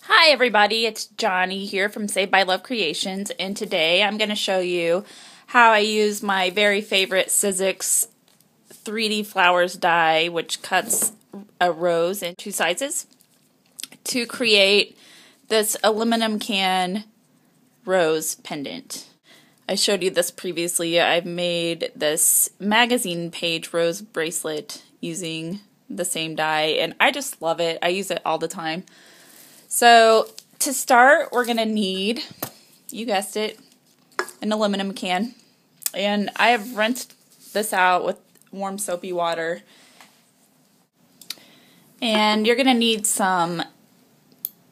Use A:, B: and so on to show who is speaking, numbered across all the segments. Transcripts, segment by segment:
A: Hi everybody, it's Johnny here from Saved by Love Creations, and today I'm going to show you how I use my very favorite Sizzix 3D Flowers die, which cuts a rose in two sizes, to create this aluminum can rose pendant. I showed you this previously. I've made this magazine page rose bracelet using the same die, and I just love it. I use it all the time. So to start, we're going to need, you guessed it, an aluminum can. And I have rinsed this out with warm soapy water. And you're going to need some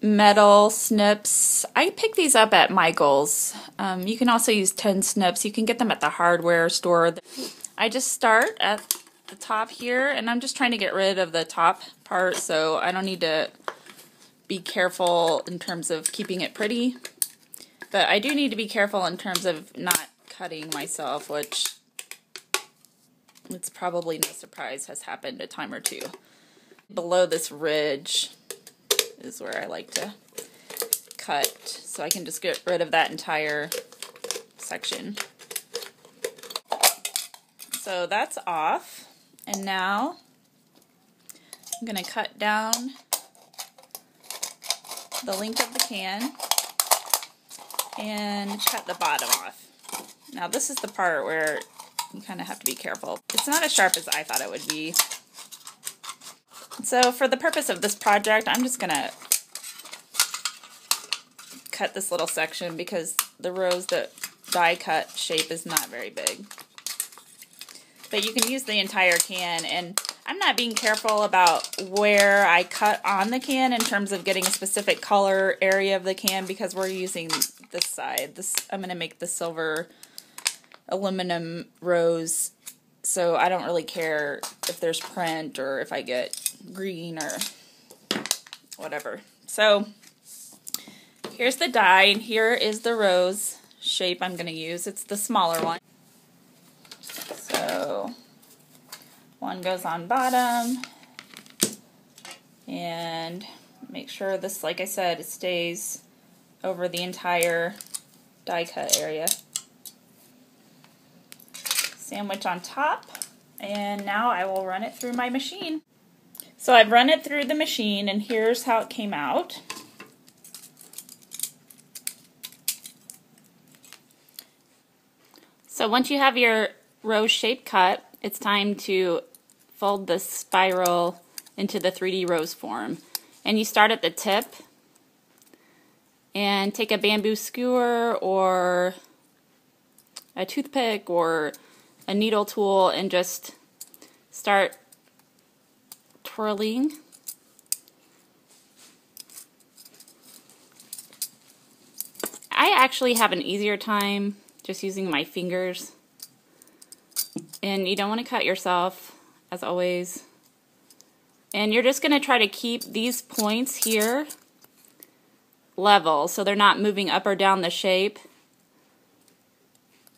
A: metal snips. I picked these up at Michael's. You can also use tin snips. You can get them at the hardware store. I just start at the top here, and I'm just trying to get rid of the top part so I don't need to be careful in terms of keeping it pretty, but I do need to be careful in terms of not cutting myself, which it's probably no surprise has happened a time or two. Below this ridge is where I like to cut, so I can just get rid of that entire section. So that's off, and now I'm going to cut down the length of the can and cut the bottom off. Now this is the part where you kind of have to be careful. It's not as sharp as I thought it would be. So for the purpose of this project, I'm just gonna cut this little section because the rose that die cut shape is not very big. But you can use the entire can, and I'm not being careful about where I cut on the can in terms of getting a specific color area of the can because we're using this side. I'm going to make the silver aluminum rose, so I don't really care if there's print or if I get green or whatever. So here's the die, and here is the rose shape I'm going to use. It's the smaller one. So one goes on bottom, and make sure this, like I said, it stays over the entire die cut area. Sandwich on top, and now I will run it through my machine. So I've run it through the machine, and here's how it came out. So once you have your rose shape cut, it's time to fold the spiral into the 3D rose form. And you start at the tip and take a bamboo skewer or a toothpick or a needle tool and just start twirling. I actually have an easier time just using my fingers. And you don't want to cut yourself, as always. And you're just going to try to keep these points here level so they're not moving up or down the shape.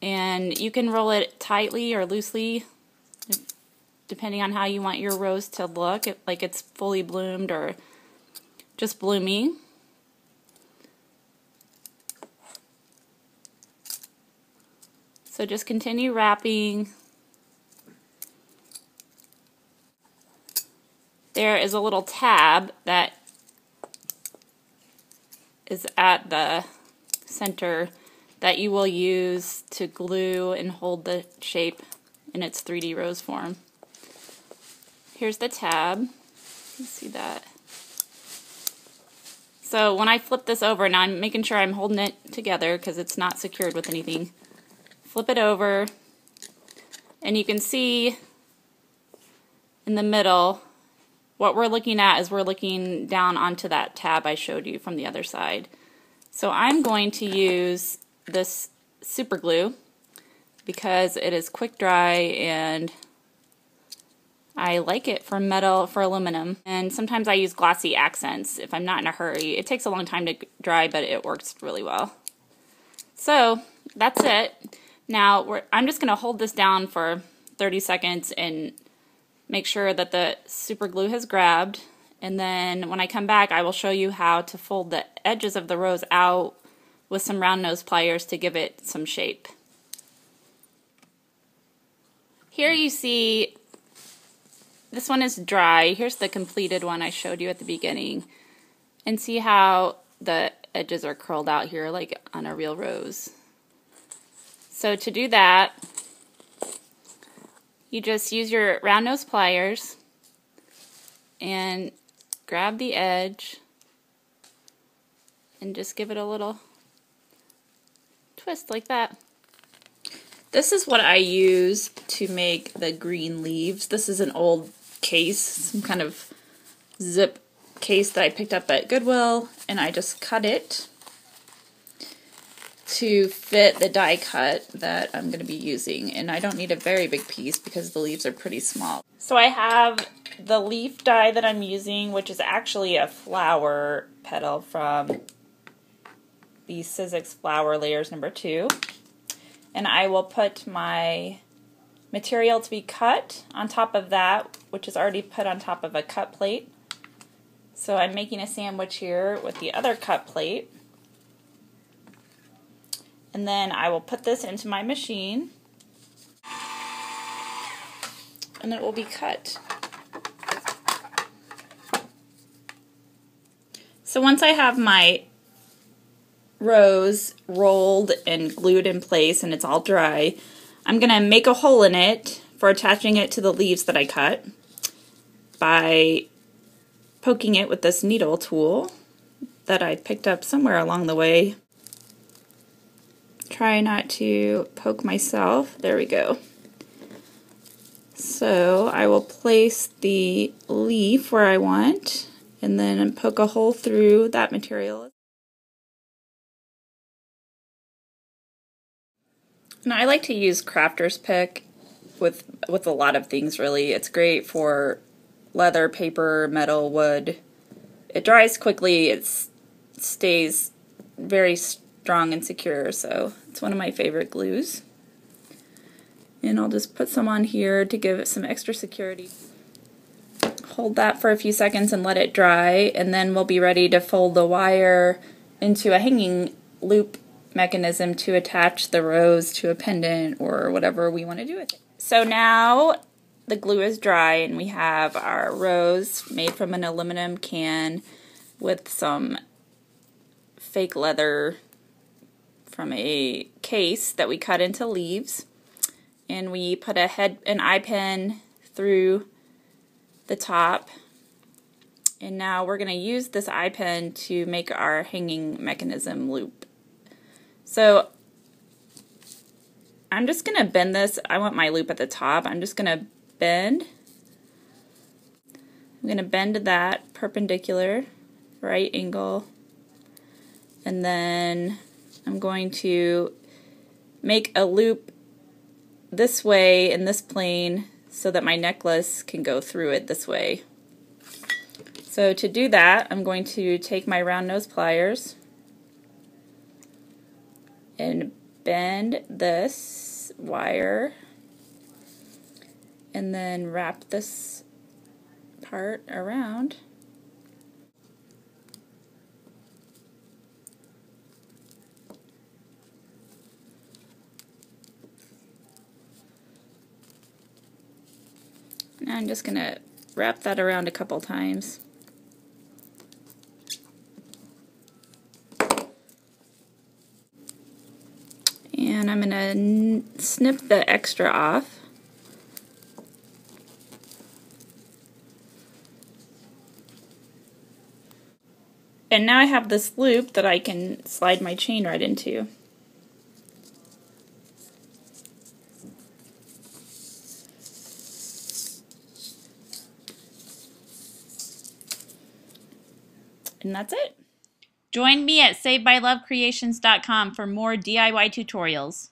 A: And you can roll it tightly or loosely, depending on how you want your rose to look, like it's fully bloomed or just blooming. So just continue wrapping. There is a little tab that is at the center that you will use to glue and hold the shape in its 3D rose form. Here's the tab. You can see that. So when I flip this over, now I'm making sure I'm holding it together because it's not secured with anything. Flip it over, and you can see in the middle what we're looking at is we're looking down onto that tab I showed you from the other side. So I'm going to use this super glue because it is quick dry and I like it for metal, for aluminum. And sometimes I use glossy accents if I'm not in a hurry. It takes a long time to dry, but it works really well. So that's it. Now I'm just going to hold this down for 30 seconds and make sure that the super glue has grabbed And then when I come back, I will show you how to fold the edges of the rose out with some round nose pliers to give it some shape. Here you see, this one is dry. Here's the completed one I showed you at the beginning. And see how the edges are curled out here like on a real rose. So to do that, you just use your round nose pliers and grab the edge and just give it a little twist like that. This is what I use to make the green leaves. This is an old case, some kind of zip case that I picked up at Goodwill, and I just cut it to fit the die cut that I'm going to be using. And I don't need a very big piece because the leaves are pretty small. So I have the leaf die that I'm using, which is actually a flower petal from the Sizzix Flower Layers number 2. And I will put my material to be cut on top of that, which is already put on top of a cut plate. So I'm making a sandwich here with the other cut plate. And then I will put this into my machine and it will be cut. So once I have my rose rolled and glued in place and it's all dry, I'm going to make a hole in it for attaching it to the leaves that I cut by poking it with this needle tool that I picked up somewhere along the way. Try not to poke myself. There we go. So I will place the leaf where I want and then poke a hole through that material. Now I like to use Crafter's Pick with a lot of things really. It's great for leather, paper, metal, wood. It dries quickly, it stays very strong and secure, so it's one of my favorite glues. And I'll just put some on here to give it some extra security. Hold that for a few seconds and let it dry, and then we'll be ready to fold the wire into a hanging loop mechanism to attach the rose to a pendant or whatever we want to do with it. So now the glue is dry and we have our rose made from an aluminum can with some fake leather from a case that we cut into leaves, and we put an eye pin through the top, and now we're going to use this eye pin to make our hanging mechanism loop. So I'm just going to bend this. I want my loop at the top. I'm just going to bend. I'm going to bend that perpendicular, right angle, and then I'm going to make a loop this way in this plane so that my necklace can go through it this way. So to do that, I'm going to take my round nose pliers and bend this wire and then wrap this part around. Now I'm just going to wrap that around a couple times. And I'm going to snip the extra off. And now I have this loop that I can slide my chain right into. And that's it. Join me at SavedByLoveCreations.com for more DIY tutorials.